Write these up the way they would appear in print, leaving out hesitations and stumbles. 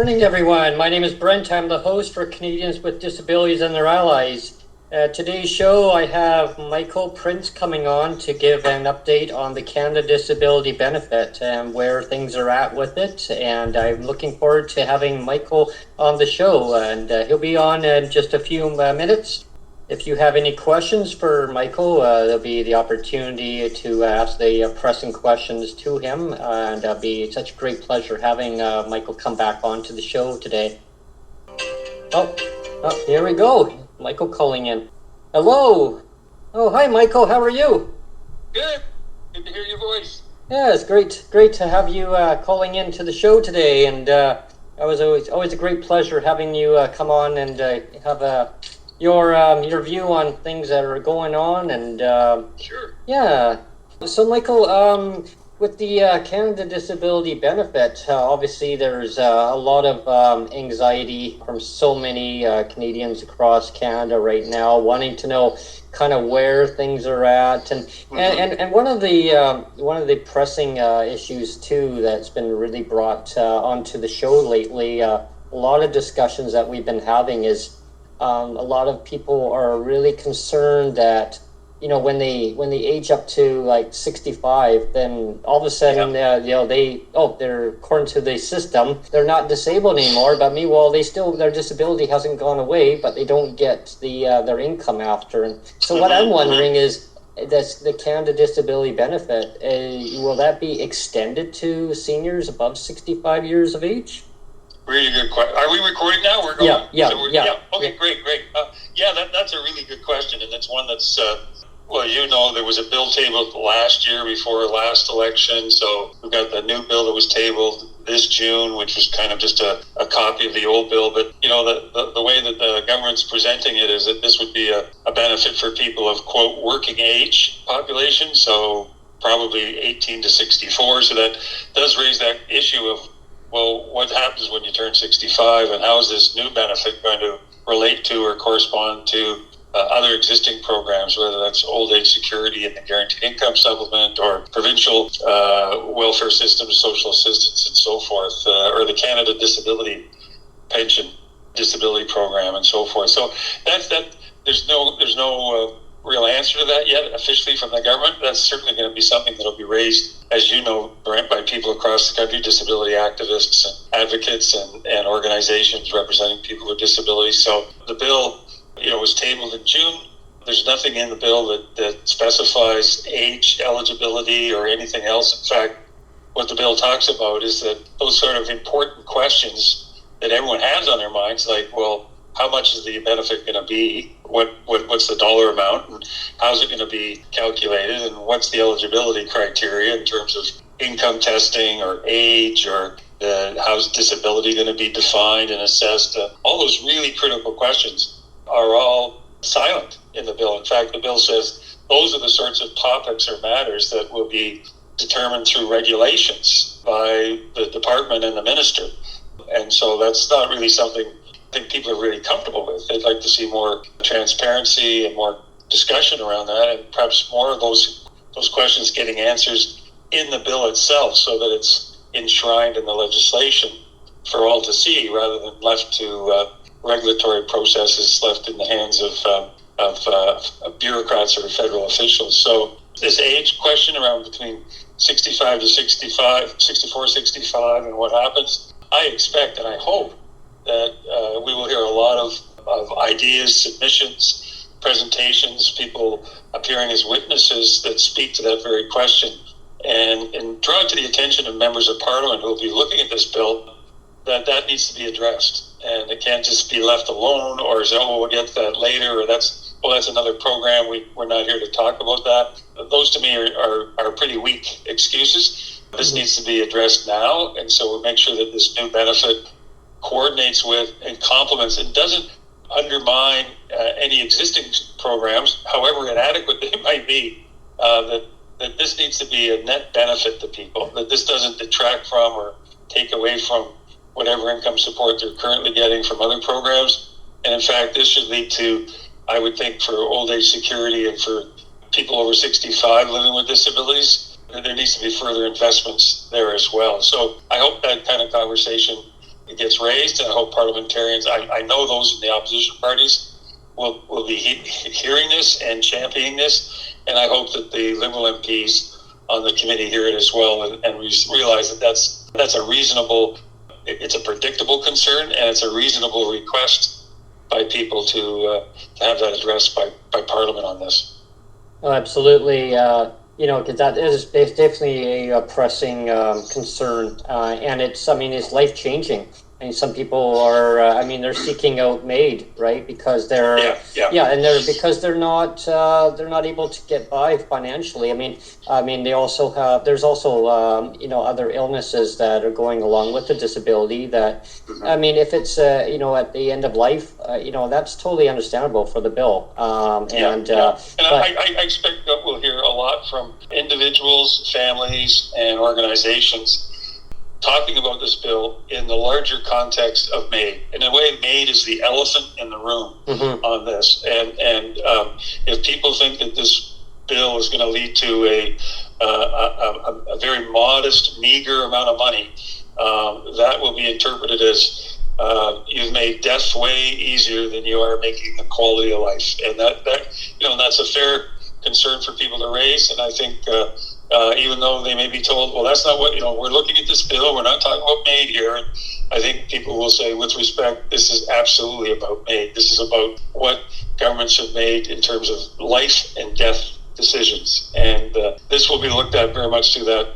morning, everyone. My name is Brent. I'm the host for Canadians with Disabilities and Their Allies. Today's show, I have Michael Prince coming on to give an update on the Canada Disability Benefit and where things are at with it. And I'm looking forward to having Michael on the show. And he'll be on in just a few minutes. If you have any questions for Michael, there'll be the opportunity to ask the pressing questions to him. And it'll be such a great pleasure having Michael come back onto the show today. Oh, here we go. Michael calling in. Hello. Oh, hi, Michael. How are you? Good. Good to hear your voice. Yeah, it's great to have you calling in to the show today. And it was always a great pleasure having you come on and have your view on things that are going on. And Sure. Yeah. So, Michael, with the Canada Disability Benefit, obviously there's a lot of anxiety from so many Canadians across Canada right now, wanting to know kind of where things are at, and one of the pressing issues too that's been really brought onto the show lately. A lot of discussions that we've been having is a lot of people are really concerned that, you know, when they age up to like 65, then all of a sudden, they're according to the system, they're not disabled anymore. But meanwhile, their disability hasn't gone away, but they don't get their income after. And so what I'm wondering is, the Canada Disability Benefit, will that be extended to seniors above 65 years of age? Really good question. Are we recording now? We're going. Yeah. Okay, great. That's a really good question, and it's one that's. Well, there was a bill tabled last year before last election, so we've got the new bill that was tabled this June, which was kind of just a copy of the old bill. But, the way that the government's presenting it is that this would be a benefit for people of, quote, working age population, so probably 18 to 64. So that does raise that issue of, well, what happens when you turn 65, and how is this new benefit going to relate to or correspond to other existing programs, whether that's old age security and the guaranteed income supplement, or provincial welfare systems, social assistance, and so forth, or the Canada Disability Pension Disability Program, and so forth. So that's that. There's no real answer to that yet officially from the government. That's certainly going to be something that will be raised, as you know, Brent, by people across the country, disability activists and advocates and organizations representing people with disabilities. So the bill, was tabled in June. There's nothing in the bill that specifies age, eligibility, or anything else. In fact, what the bill talks about is that those sort of important questions that everyone has on their minds, like, well, how much is the benefit going to be? What's the dollar amount? And how's it going to be calculated? And what's the eligibility criteria in terms of income testing or age, or how's disability going to be defined and assessed? All those really critical questions are all silent in the bill. In fact, the bill says those are the sorts of topics or matters that will be determined through regulations by the department and the minister. And so that's not really something I think people are really comfortable with. They'd like to see more transparency and more discussion around that, and perhaps more of those questions getting answers in the bill itself, so that it's enshrined in the legislation for all to see, rather than left to regulatory processes left in the hands of bureaucrats or federal officials. So this age question around between 64, 65, and what happens, I expect and I hope that we will hear a lot of ideas, submissions, presentations, people appearing as witnesses that speak to that very question, and draw it to the attention of members of Parliament who will be looking at this bill, that needs to be addressed. And it can't just be left alone, or say, we'll get to that later, or that's another program, we're not here to talk about that. Those to me are pretty weak excuses. This needs to be addressed now, and so we'll make sure that this new benefit coordinates with and complements and doesn't undermine any existing programs, however inadequate they might be, that this needs to be a net benefit to people, that this doesn't detract from or take away from whatever income support they're currently getting from other programs. And in fact, this should lead to, I would think, for old age security and for people over 65 living with disabilities, there needs to be further investments there as well. So I hope that kind of conversation it gets raised, and I hope parliamentarians, I know those in the opposition parties will be hearing this and championing this, and I hope that the Liberal MPs on the committee hear it as well and realize that that's a reasonable, it's a predictable concern, and it's a reasonable request by people to have that addressed by Parliament on this. Oh, absolutely. Because that is definitely a pressing concern, and it's life changing. I mean, some people are, they're seeking out MAID, right? Because they're, because they're not able to get by financially. They also have, there's also, other illnesses that are going along with the disability that, if it's, at the end of life, that's totally understandable for the bill. I expect that we'll hear a lot from individuals, families, and organizations talking about this bill in the larger context of MAID. In a way, MAID is the elephant in the room on this. And if people think that this bill is going to lead to a very modest, meager amount of money, that will be interpreted as you've made death way easier than you are making the quality of life. And that's a fair concern for people to raise. And I think even though they may be told, well, that's not what, we're looking at this bill, we're not talking about MAID here. And I think people will say, with respect, this is absolutely about MAID. This is about what governments have made in terms of life and death decisions. And this will be looked at very much through that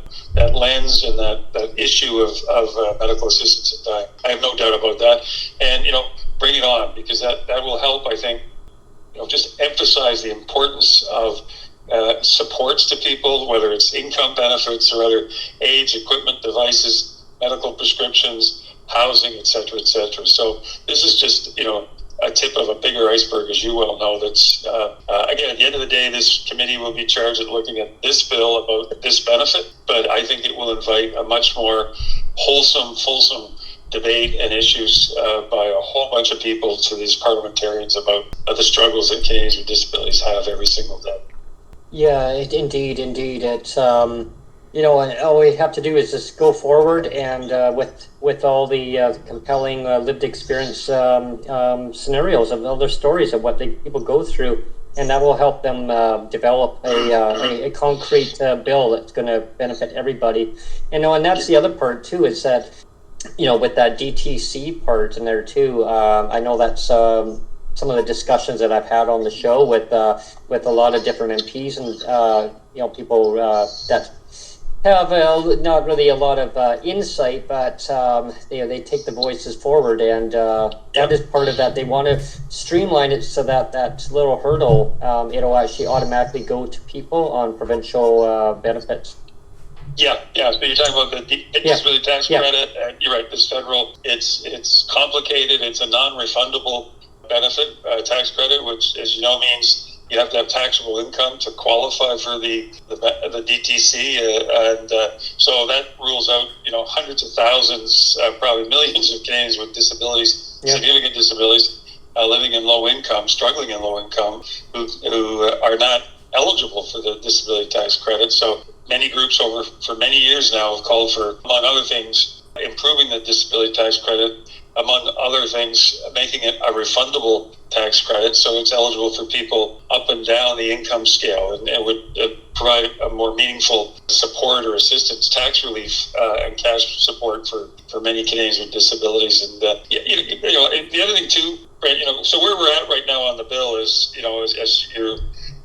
lens and that issue of medical assistance in dying. I have no doubt about that. And, bring it on, because that will help, I think, just emphasize the importance of supports to people, whether it's income benefits or other aids, equipment, devices, medical prescriptions, housing, et cetera, et cetera. So this is just, a tip of a bigger iceberg, as you well know. That's, again, at the end of the day, this committee will be charged with looking at this bill about this benefit, but I think it will invite a much more wholesome, fulsome debate and issues by a whole bunch of people to these parliamentarians about the struggles that Canadians with disabilities have every single day. Yeah, indeed. It's and all we have to do is just go forward, and with all the compelling lived experience scenarios of other stories of what people go through, and that will help them develop a concrete bill that's going to benefit everybody. And that's the other part too, is that with that DTC part in there too. I know that's some of the discussions that I've had on the show with a lot of different MPs and people that have not really a lot of insight, but they take the voices forward, and that is part of that. They want to streamline it so that little hurdle it'll actually automatically go to people on provincial benefits. Yeah. So you're talking about the disability tax credit. You're right. This federal, it's complicated. It's a non-refundable benefit tax credit, which, as you know, means you have to have taxable income to qualify for the DTC, and so that rules out hundreds of thousands, probably millions of Canadians with disabilities, significant disabilities, living in low income, struggling in low income, who are not eligible for the disability tax credit. So many groups for many years now have called for, among other things, improving the disability tax credit, among other things, making it a refundable tax credit, so it's eligible for people up and down the income scale, and it would provide a more meaningful support or assistance, tax relief, and cash support for many Canadians with disabilities. And the other thing too, Brent, so where we're at right now on the bill is, as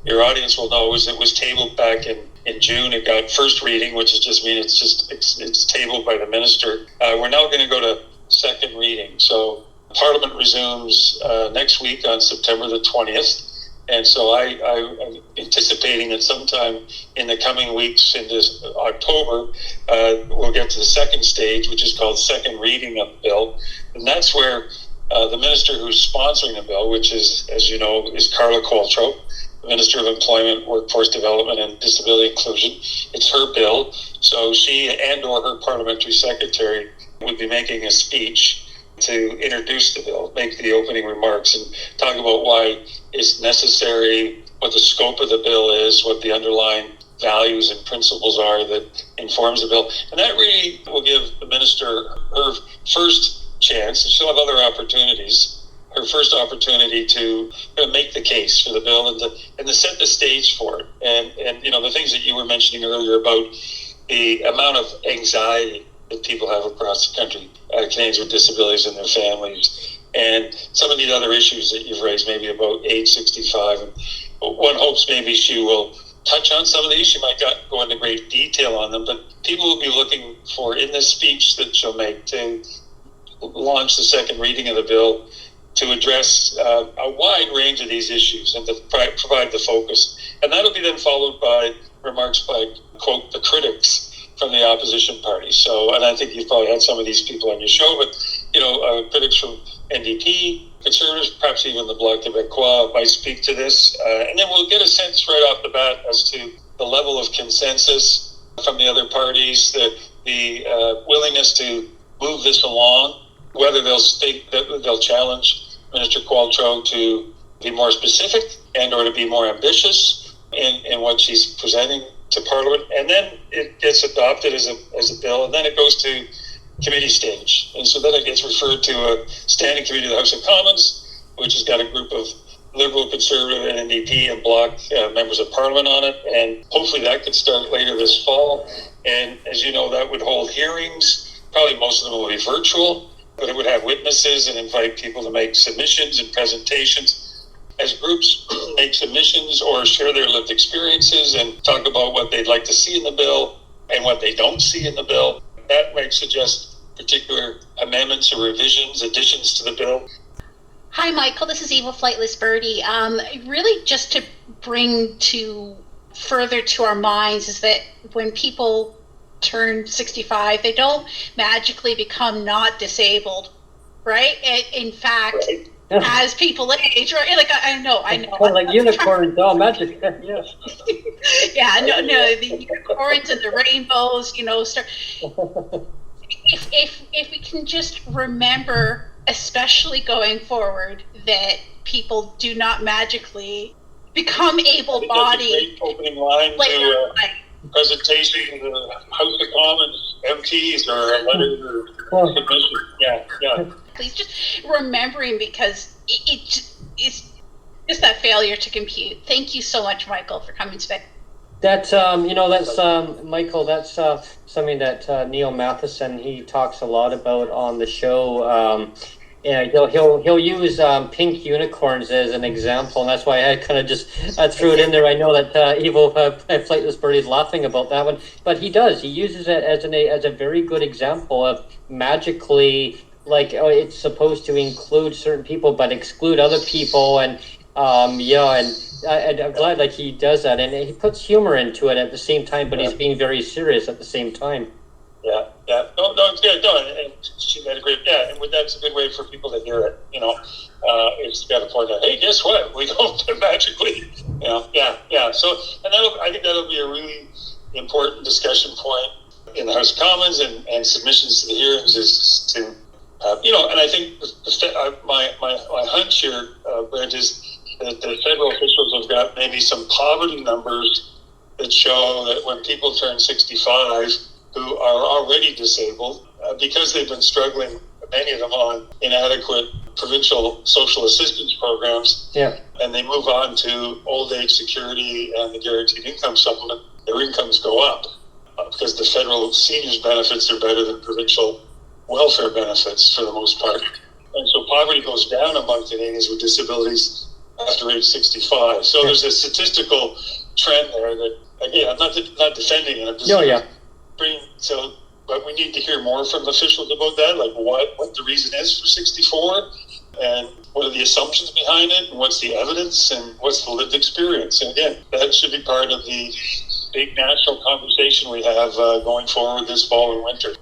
your audience will know, is it was tabled back in June. It got first reading, which is just mean it's tabled by the minister. We're now going to go to second reading. So Parliament resumes next week on September the 20th. And so I'm anticipating that sometime in the coming weeks into October, we'll get to the second stage, which is called second reading of the bill. And that's where the minister who's sponsoring the bill, which is, as you know, is Carla Qualtrough, the Minister of Employment, Workforce Development and Disability Inclusion. It's her bill. So she and or her parliamentary secretary would be making a speech to introduce the bill, make the opening remarks, and talk about why it's necessary, what the scope of the bill is, what the underlying values and principles are that informs the bill. And that really will give the minister her first chance, and she'll have other opportunities. Her first opportunity to make the case for the bill and to set the stage for it. And the things that you were mentioning earlier about the amount of anxiety that people have across the country, Canadians with disabilities and their families, and some of the other issues that you've raised, maybe about age 65. And one hopes maybe she will touch on some of these. She might not go into great detail on them, but people will be looking for, in this speech that she'll make, to launch the second reading of the bill, to address a wide range of these issues and to provide the focus. And that'll be then followed by remarks by, quote, the critics from the opposition party. So, and I think you've probably had some of these people on your show, but, critics from NDP, Conservatives, perhaps even the Bloc Québécois might speak to this. And then we'll get a sense right off the bat as to the level of consensus from the other parties, the willingness to move this along, whether they'll challenge Minister Qualtrough to be more specific and or to be more ambitious in what she's presenting to Parliament. And then it gets adopted as a bill, and then it goes to committee stage. And so then it gets referred to a standing committee of the House of Commons, which has got a group of Liberal, Conservative, and NDP and Bloc members of Parliament on it. And hopefully that could start later this fall. And as you know, that would hold hearings. Probably most of them will be virtual, but it would have witnesses and invite people to make submissions and presentations. As groups make submissions or share their lived experiences and talk about what they'd like to see in the bill and what they don't see in the bill, that might suggest particular amendments or revisions, additions to the bill. Hi, Michael. This is Eva Flightless Birdie. Really, just to bring further to our minds is that when people turn 65, they don't magically become not disabled, right? In fact, Right. as people age, right? Like I know. Well, like unicorns, all magic. Yes. Yeah, no, the unicorns and the rainbows, start. If we can just remember, especially going forward, that people do not magically become able-bodied. Opening line to presentation to the House of Commons MPs or a letter or submission. Yeah. Please just remembering, because it's just that failure to compute. Thank you so much, Michael, for coming today. That's Michael. That's something that Neil Matheson, he talks a lot about on the show. He'll use pink unicorns as an example, and that's why I kind of just threw it in there. I know that Evil Flightless Birdie is laughing about that one, but he uses it as a very good example of magically, like, it's supposed to include certain people but exclude other people, and I'm glad like he does that, and he puts humor into it at the same time, but he's being very serious at the same time. Yeah. No, it's good. No, and she made a great. Yeah, and that's a good way for people to hear it. It's got to point out, hey, guess what? We don't magically. Yeah. So, and I think that'll be a really important discussion point in the House of Commons and submissions to the hearings is to, and I think my hunch here, Brent, is that the federal officials have got maybe some poverty numbers that show that when people turn 65 who are already disabled, because they've been struggling, many of them, on inadequate provincial social assistance programs, and they move on to old age security and the guaranteed income supplement, their incomes go up because the federal seniors benefits are better than provincial welfare benefits for the most part. And so poverty goes down among Canadians with disabilities after age 65. So there's a statistical trend there that, again, I'm not defending it. I'm just but we need to hear more from officials about that, like what the reason is for 64, and what are the assumptions behind it, and what's the evidence, and what's the lived experience. And again, that should be part of the big national conversation we have going forward this fall and winter.